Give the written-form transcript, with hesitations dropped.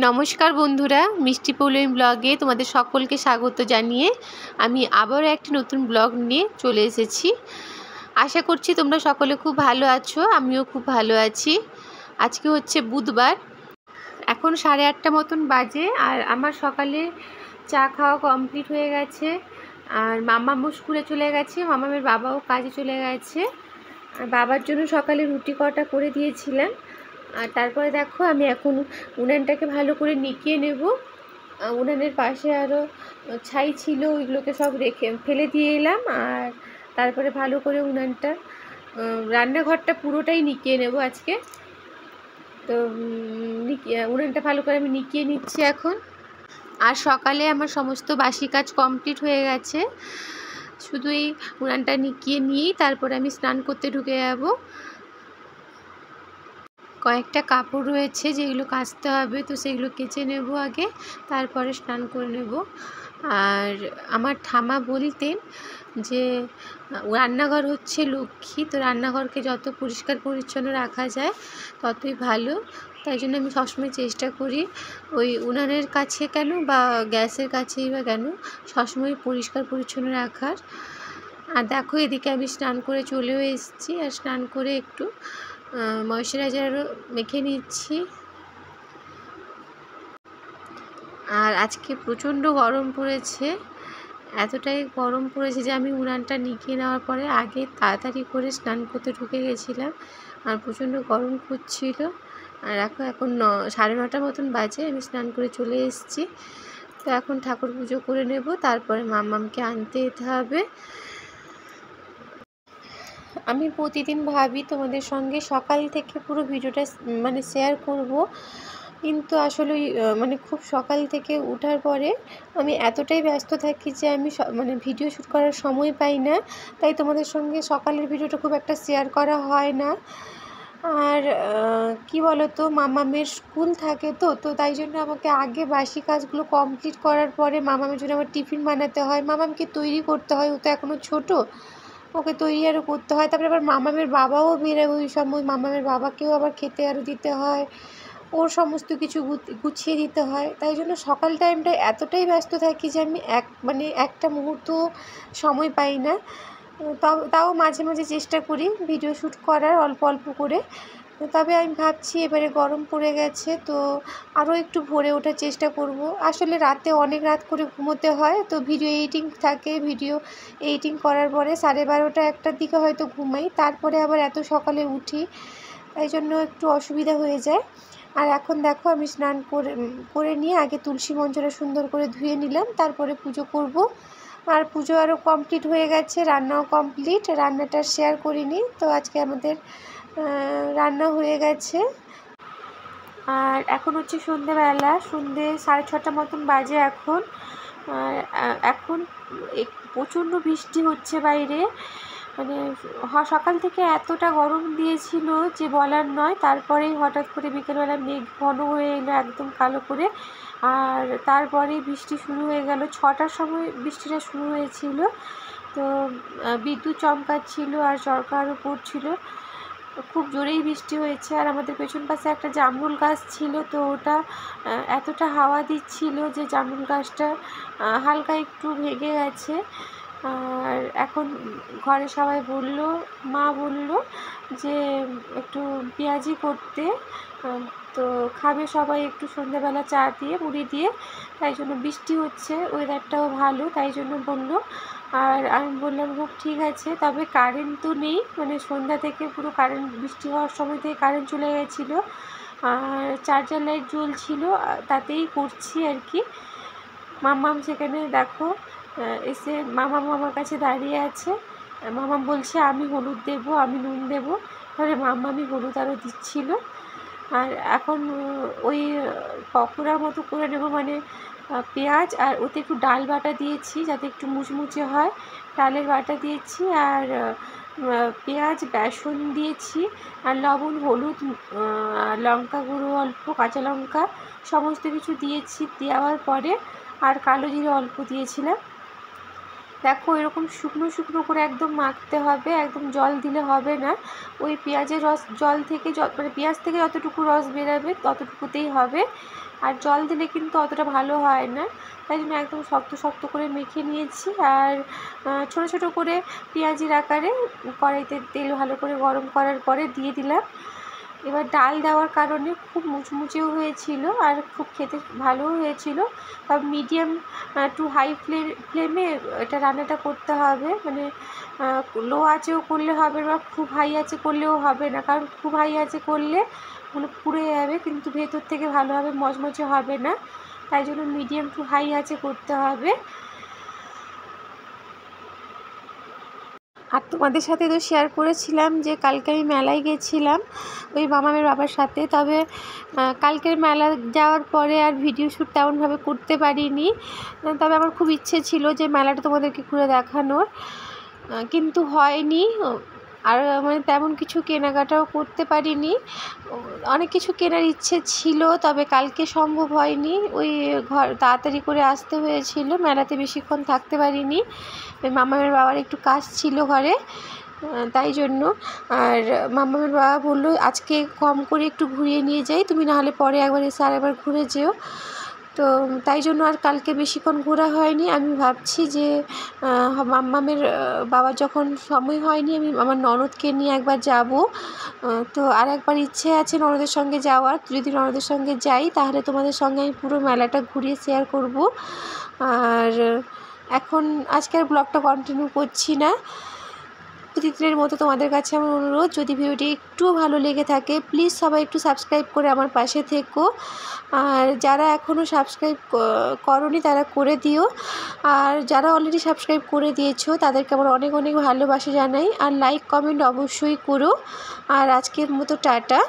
নমস্কার বন্ধুরা, মিষ্টি পৌলমী ব্লগে তোমাদের সকলকে স্বাগত জানিয়ে আমি আবারও একটি নতুন ব্লগ নিয়ে চলে এসেছি। আশা করছি তোমরা সকলে খুব ভালো আছো, আমিও খুব ভালো আছি। আজকে হচ্ছে বুধবার, এখন 8:30 মতন বাজে, আর আমার সকালে চা খাওয়া কমপ্লিট হয়ে গেছে। আর মামামও স্কুলে চলে গেছে, মামামের বাবাও কাজে চলে গেছে। আর বাবার জন্য সকালে রুটি কটা করে দিয়েছিলাম। আর তারপরে দেখো আমি এখন উনানটাকে ভালো করে নিকিয়ে নেব। উনানের পাশে আরও ছাই ছিল, ওইগুলোকে সব ফেলে দিয়ে এলাম। আর তারপরে ভালো করে উনানটা, রান্নাঘরটা পুরোটাই নিকিয়ে নেব আজকে। তো উনানটা ভালো করে আমি নিকিয়ে নিচ্ছি এখন। আর সকালে আমার সমস্ত বাসি কাজ কমপ্লিট হয়ে গেছে, শুধু এই উনানটা নিকিয়ে নিয়েই তারপরে আমি স্নান করতে ঢুকে যাব। কয়েকটা কাপড় রয়েছে যেগুলো কাচতে হবে, তো সেগুলো কেচে নেব আগে, তারপরে স্নান করে নেব। আর আমার ঠামা বলতেন যে রান্নাঘর হচ্ছে লক্ষ্মী, তো রান্নাঘরকে যত পরিষ্কার পরিচ্ছন্ন রাখা যায় ততই ভালো। তাই জন্য আমি সবসময় চেষ্টা করি ওই উনানের কাছে কেন বা গ্যাসের কাছেই বা কেন সবসময় পরিষ্কার পরিচ্ছন্ন রাখার। আর দেখো এদিকে আমি স্নান করে চলেও এসেছি, আর স্নান করে একটু ময়শ্চারাইজারও মেখে নিচ্ছি। আর আজকে প্রচণ্ড গরম পড়েছে, এতটাই গরম পড়েছে যে আমি উনানটা নিকিয়ে নেওয়ার পরে আগে তাড়াতাড়ি করে স্নান করতে ঢুকে গেছিলাম, আর প্রচণ্ড গরম করছিল। আর এখন 9:30 মতন বাজে, আমি স্নান করে চলে এসেছি। তো এখন ঠাকুর পুজো করে নেব, তারপরে মামামকে আনতে যেতে হবে। আমি প্রতিদিন ভাবি তোমাদের সঙ্গে সকাল থেকে পুরো ভিডিওটা শেয়ার করব, কিন্তু আসলে খুব সকাল থেকে ওঠার পরে আমি এতটাই ব্যস্ত থাকি যে আমি ভিডিও শ্যুট করার সময় পাই না, তাই তোমাদের সঙ্গে সকালের ভিডিওটা খুব একটা শেয়ার করা হয় না। আর কি বলো তো, মামামের স্কুল থাকে, তো তাই জন্য আমাকে আগে বাসি কাজগুলো কমপ্লিট করার পরে মামামের জন্য আমার টিফিন বানাতে হয়, মামামকে তৈরি করতে হয়, ও তো এখনও ছোটো, ওকে তৈরি আরও করতে হয়। তারপরে আবার মামামের বাবাও বেরোয় ওই সময়, মামামের বাবাকেও আবার খেতে আরও দিতে হয়, ওর সমস্ত কিছু গুছিয়ে দিতে হয়। তাই জন্য সকাল টাইমটা এতটাই ব্যস্ত থাকি যে আমি একটা মুহূর্ত সময় পাই না। তাও মাঝে মাঝে চেষ্টা করি ভিডিও শ্যুট করার অল্প অল্প করে। তবে আমি ভাবছি এবারে গরম পড়ে গেছে, তো আরও একটু ভোরে ওঠার চেষ্টা করব। আসলে রাতে অনেক রাত করে ঘুমোতে হয়, তো ভিডিও এডিটিং থাকে, ভিডিও এডিটিং করার পরে 12:30-1টার দিকে হয়তো ঘুমাই, তারপরে আবার এত সকালে উঠি, তাই জন্য একটু অসুবিধা হয়ে যায়। আর এখন দেখো আমি স্নান করে নিয়ে আগে তুলসী মঞ্চটা সুন্দর করে ধুয়ে নিলাম, তারপরে পুজো করব। আর পুজো আরও কমপ্লিট হয়ে গেছে, রান্নাও কমপ্লিট, রান্নাটা শেয়ার করিনি। তো আজকে আমাদের রান্না হয়ে গেছে। আর এখন হচ্ছে সন্ধ্যেবেলা, সন্ধ্যে 6:30 মতন বাজে এখন। এখন প্রচণ্ড বৃষ্টি হচ্ছে বাইরে, সকাল থেকে এতটা গরম দিয়েছিল যে বলার নয়। তারপরেই হঠাৎ করে বিকেলবেলা মেঘ ঘন হয়ে এলো একদম কালো করে, আর তারপরে বৃষ্টি শুরু হয়ে গেল। 6টার সময় বৃষ্টিটা শুরু হয়েছিল, তো বিদ্যুৎ চমকাচ্ছিল আর ঝড়কারও পড়ছিল, খুব জোরেই বৃষ্টি হয়েছে। আর আমাদের পেছন পাশে একটা জামরুল গাছ ছিল, তো ওটা এতটা হাওয়া দিচ্ছিল যে জামরুল গাছটা হালকা একটু ভেঙে গেছে। আর এখন ঘরে সবাই মা বলল যে একটু পেঁয়াজি করতে, তো খাবে সবাই একটু সন্ধ্যাবেলা চা দিয়ে মুড়ি দিয়ে, তাই জন্য বৃষ্টি হচ্ছে, ওয়েদারটাও ভালো, তাই জন্য বললো। আর আমি বললাম খুব ঠিক আছে। তবে কারেন্ট তো নেই, সন্ধ্যা থেকে পুরো বৃষ্টি হওয়ার সময় থেকে কারেন্ট চলে গেছিলো, আর চার্জার লাইট জ্বলছিল, তাতেই করছি আর কি। মামাম সেখানে দেখো এসে মামাম আমার কাছে দাঁড়িয়ে আছে। মামাম বলছে আমি হলুদ দেবো, আমি নুন দেবো, তাহলে মামামি হলুদ আরও দিচ্ছিল। আর এখন ওই পকোড়ার মতো করে নেবো, পেঁয়াজ আর ওতে একটু ডাল বাটা দিয়েছি যাতে একটু মুচমুচে হয়, ডালের বাটা দিয়েছি, আর পেঁয়াজ বেসন দিয়েছি, আর লবণ, হলুদ, লঙ্কা গুঁড়ো অল্প, কাঁচা লঙ্কা সমস্ত কিছু দিয়েছি। দেওয়ার পরে আর কালো জিরে অল্প দিয়েছিলাম। দেখো এরকম শুকনো শুকনো করে একদম মাখতে হবে, একদম জল দিলে হবে না। ওই পেঁয়াজের রস জল থেকে মানে পেঁয়াজ থেকে যতটুকু রস বেরাবে ততটুকুতেই হবে, আর জল দিলে কিন্তু অতটা ভালো হয় না। তাই জন্য একদম শক্ত শক্ত করে মেখে নিয়েছি। আর ছোটো ছোটো করে পেঁয়াজির আকারে কড়াইতে তেল ভালো করে গরম করার পরে দিয়ে দিলাম। এবার ডাল দেওয়ার কারণে খুব মুচমুচেও হয়েছিল আর খুব খেতে ভালোও হয়েছিল। তবে মিডিয়াম টু হাই ফ্লেমে এটা রান্নাটা করতে হবে, মানে লো আঁচেও করলে হবে না, খুব হাই আঁচে করলেও হবে না, কারণ খুব হাই আঁচে করলে ওগুলো পুড়ে যাবে কিন্তু ভেতর থেকে ভালোভাবে মচমচে হবে না। তাই জন্য মিডিয়াম টু হাই আঁচে করতে হবে। আর তোমাদের সাথে তো শেয়ার করেছিলাম যে কালকে আমি মেলায় গেছিলাম ওই মামামের বাবার সাথে। তবে কালকের মেলা যাওয়ার পরে আর ভিডিও শ্যুট তেমনভাবে করতে পারিনি। তবে আমার খুব ইচ্ছে ছিল যে মেলাটা তোমাদেরকে ঘুরে দেখানোর, কিন্তু হয়নি। আর মানে তেমন কিছু কেনাকাটাও করতে পারিনি। অনেক কিছু কেনার ইচ্ছে ছিল, তবে কালকে সম্ভব হয়নি। ওই ঘর তাড়াতাড়ি করে আসতে হয়েছিল, মেলাতে বেশিক্ষণ থাকতে পারিনি। মামামের বাবার একটু কাজ ছিল ঘরে, তাই জন্য। আর মামামের বাবা বললো আজকে কম করে একটু ঘুরিয়ে নিয়ে যাই, তুমি নাহলে পরে একবার এসে আর একবার ঘুরে যেও। তো তাই জন্য আর কালকে বেশিক্ষণ ঘোরা হয়নি। আমি ভাবছি যে মাম্মামের বাবার যখন সময় হয়নি আমি আমার ননদকে নিয়ে একবার যাব। তো আর একবার ইচ্ছে আছে ননদের সঙ্গে যাওয়ার। যদি ননদের সঙ্গে যাই তাহলে তোমাদের সঙ্গে আমি পুরো মেলাটা ঘুরিয়ে শেয়ার করব। আর এখন আজকে আর ব্লগটা কন্টিনিউ করছি না। প্রতিদিনের মতো তোমাদের কাছে আমার অনুরোধ, যদি ভিডিওটি একটু ভালো লেগে থাকে প্লিজ সবাই একটু সাবস্ক্রাইব করে আমার পাশে থেকো। আর যারা এখনও সাবস্ক্রাইব করোনি তারা করে দিও, আর যারা অলরেডি সাবস্ক্রাইব করে দিয়েছো তাদেরকে আমার অনেক অনেক ভালোবাসা জানাই। আর লাইক কমেন্ট অবশ্যই করো। আর আজকের মতো টাটা।